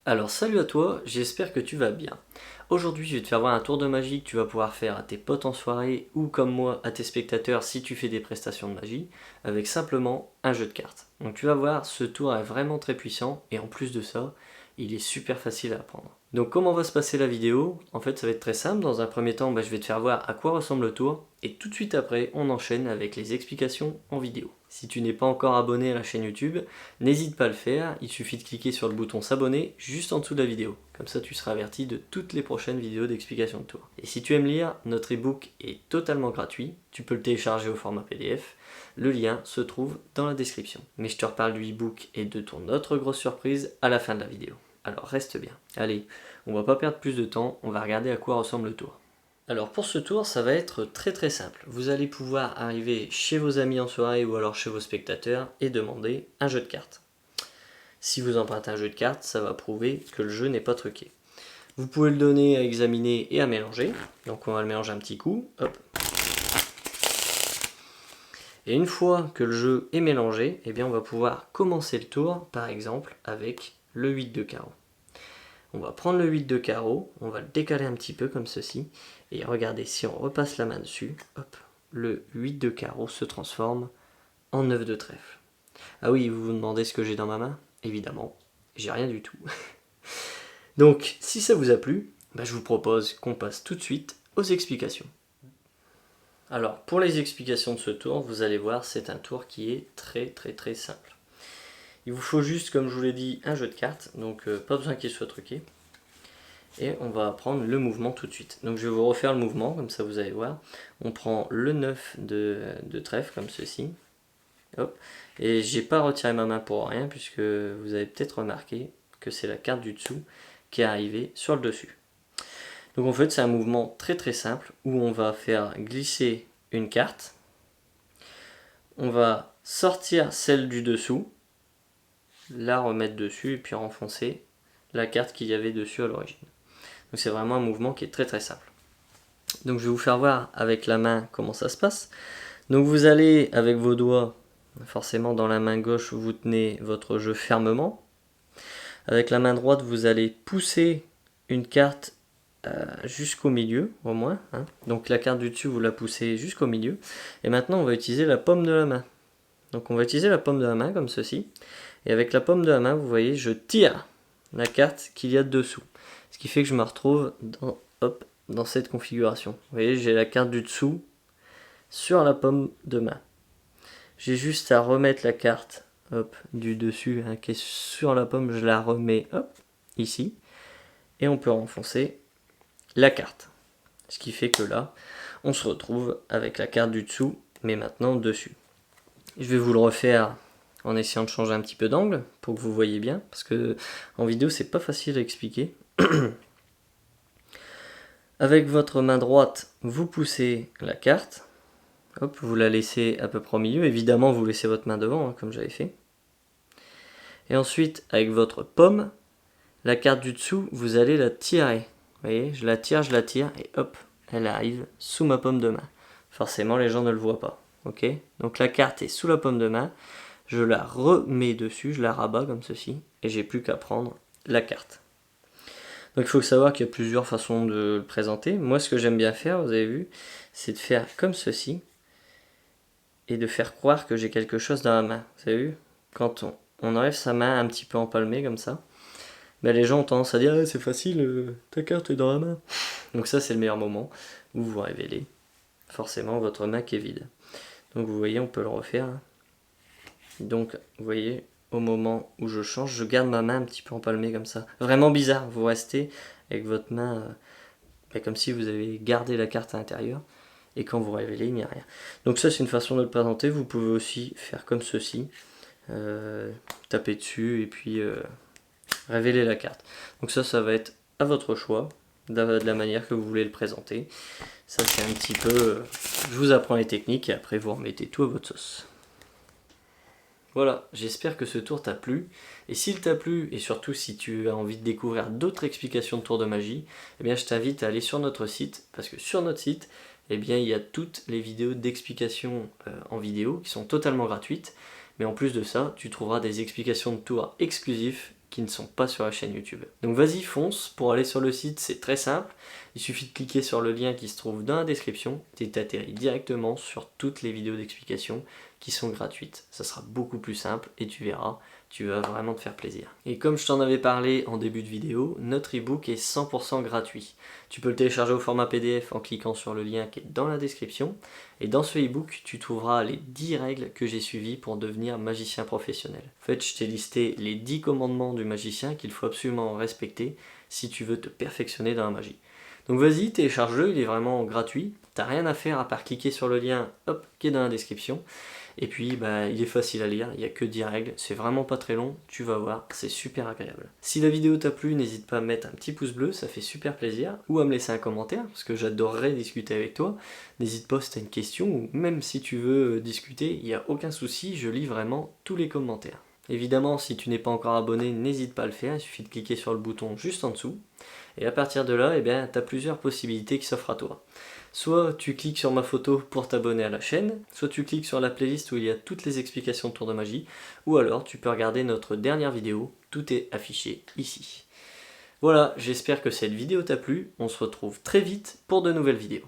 Alors salut à toi, j'espère que tu vas bien. Aujourd'hui je vais te faire voir un tour de magie que tu vas pouvoir faire à tes potes en soirée ou comme moi à tes spectateurs si tu fais des prestations de magie avec simplement un jeu de cartes. Donc tu vas voir, ce tour est vraiment très puissant et en plus de ça, il est super facile à apprendre. Donc comment va se passer la vidéo? En fait ça va être très simple, dans un premier temps je vais te faire voir à quoi ressemble le tour et tout de suite après on enchaîne avec les explications en vidéo. Si tu n'es pas encore abonné à la chaîne YouTube, n'hésite pas à le faire, il suffit de cliquer sur le bouton s'abonner juste en dessous de la vidéo. Comme ça tu seras averti de toutes les prochaines vidéos d'explication de tour. Et si tu aimes lire, notre ebook est totalement gratuit, tu peux le télécharger au format PDF, le lien se trouve dans la description. Mais je te reparle du ebook et de ton autre grosse surprise à la fin de la vidéo. Alors reste bien. Allez, on va pas perdre plus de temps, on va regarder à quoi ressemble le tour. Alors pour ce tour, ça va être très simple. Vous allez pouvoir arriver chez vos amis en soirée ou alors chez vos spectateurs et demander un jeu de cartes. Si vous empruntez un jeu de cartes, ça va prouver que le jeu n'est pas truqué. Vous pouvez le donner à examiner et à mélanger. Donc on va le mélanger un petit coup. Hop. Et une fois que le jeu est mélangé, eh bien on va pouvoir commencer le tour, par exemple, avec le 8 de carreau. On va prendre le 8 de carreau, on va le décaler un petit peu comme ceci, et regardez, si on repasse la main dessus, hop, le 8 de carreau se transforme en 9 de trèfle. Ah oui, vous vous demandez ce que j'ai dans ma main? Évidemment, j'ai rien du tout. Donc, si ça vous a plu, je vous propose qu'on passe tout de suite aux explications. Alors, pour les explications de ce tour, vous allez voir, c'est un tour qui est très simple. Il vous faut juste, comme je vous l'ai dit, un jeu de cartes, donc pas besoin qu'il soit truqué. Et on va apprendre le mouvement tout de suite. Donc je vais vous refaire le mouvement, comme ça vous allez voir. On prend le 9 de trèfle, comme ceci. Hop. Et j'ai pas retiré ma main pour rien, puisque vous avez peut-être remarqué que c'est la carte du dessous qui est arrivée sur le dessus. Donc en fait c'est un mouvement très simple, où on va faire glisser une carte. On va sortir celle du dessous, la remettre dessus, et puis renfoncer la carte qu'il y avait dessus à l'origine. Donc c'est vraiment un mouvement qui est très simple. Donc je vais vous faire voir avec la main comment ça se passe. Donc vous allez avec vos doigts, forcément dans la main gauche vous tenez votre jeu fermement. Avec la main droite vous allez pousser une carte jusqu'au milieu au moins. Donc la carte du dessus vous la poussez jusqu'au milieu. Et maintenant on va utiliser la paume de la main. Donc on va utiliser la paume de la main comme ceci. Et avec la paume de la main vous voyez je tire la carte qu'il y a dessous. Ce qui fait que je me retrouve dans cette configuration. Vous voyez, j'ai la carte du dessous sur la paume de main. J'ai juste à remettre la carte du dessus qui est sur la paume, je la remets ici. Et on peut renfoncer la carte. Ce qui fait que là, on se retrouve avec la carte du dessous, mais maintenant dessus. Je vais vous le refaire en essayant de changer un petit peu d'angle pour que vous voyez bien, parce que en vidéo c'est pas facile à expliquer. Avec votre main droite, vous poussez la carte. Hop, vous la laissez à peu près au milieu. Évidemment, vous laissez votre main devant, comme j'avais fait. Et ensuite, avec votre paume, la carte du dessous, vous allez la tirer. Vous voyez, je la tire, et hop, elle arrive sous ma paume de main. Forcément, les gens ne le voient pas. Ok? Donc la carte est sous la paume de main. Je la remets dessus, je la rabats comme ceci. Et j'ai plus qu'à prendre la carte. Donc il faut savoir qu'il y a plusieurs façons de le présenter. Moi ce que j'aime bien faire, vous avez vu, c'est de faire comme ceci et de faire croire que j'ai quelque chose dans la main. Vous avez vu? Quand on enlève sa main un petit peu empalmée comme ça, les gens ont tendance à dire ah, c'est facile, ta carte est dans la main. Donc ça c'est le meilleur moment où vous révélez forcément votre main qui est vide. Donc vous voyez, on peut le refaire. Donc vous voyez, au moment où je change, je garde ma main un petit peu empalmée comme ça. Vraiment bizarre, vous restez avec votre main comme si vous avez gardé la carte à l'intérieur. Et quand vous révélez, il n'y a rien. Donc ça c'est une façon de le présenter. Vous pouvez aussi faire comme ceci. Taper dessus et puis révéler la carte. Donc ça va être à votre choix, de la manière que vous voulez le présenter. Ça c'est un petit peu... je vous apprends les techniques et après vous remettez tout à votre sauce. Voilà, j'espère que ce tour t'a plu, et s'il t'a plu, et surtout si tu as envie de découvrir d'autres explications de tours de magie, eh bien je t'invite à aller sur notre site, parce que sur notre site, eh bien il y a toutes les vidéos d'explications en vidéo qui sont totalement gratuites, mais en plus de ça, tu trouveras des explications de tours exclusifs qui ne sont pas sur la chaîne YouTube. Donc vas-y, fonce, pour aller sur le site c'est très simple, il suffit de cliquer sur le lien qui se trouve dans la description et t'atterris directement sur toutes les vidéos d'explication qui sont gratuites. Ça sera beaucoup plus simple et tu verras, tu vas vraiment te faire plaisir. Et comme je t'en avais parlé en début de vidéo, notre ebook est 100% gratuit. Tu peux le télécharger au format PDF en cliquant sur le lien qui est dans la description. Et dans ce ebook, tu trouveras les 10 règles que j'ai suivies pour devenir magicien professionnel. En fait, je t'ai listé les 10 commandements du magicien qu'il faut absolument respecter si tu veux te perfectionner dans la magie. Donc vas-y, télécharge-le, il est vraiment gratuit. T'as rien à faire à part cliquer sur le lien hop, qui est dans la description. Et puis il est facile à lire, il n'y a que 10 règles, c'est vraiment pas très long, tu vas voir, c'est super agréable. Si la vidéo t'a plu, n'hésite pas à mettre un petit pouce bleu, ça fait super plaisir, ou à me laisser un commentaire, parce que j'adorerais discuter avec toi. N'hésite pas si t'as une question, ou même si tu veux discuter, il n'y a aucun souci, je lis vraiment tous les commentaires. Évidemment, si tu n'es pas encore abonné, n'hésite pas à le faire, il suffit de cliquer sur le bouton juste en dessous. Et à partir de là, tu as plusieurs possibilités qui s'offrent à toi. Soit tu cliques sur ma photo pour t'abonner à la chaîne, soit tu cliques sur la playlist où il y a toutes les explications de Tour de Magie, ou alors tu peux regarder notre dernière vidéo, tout est affiché ici. Voilà, j'espère que cette vidéo t'a plu, on se retrouve très vite pour de nouvelles vidéos.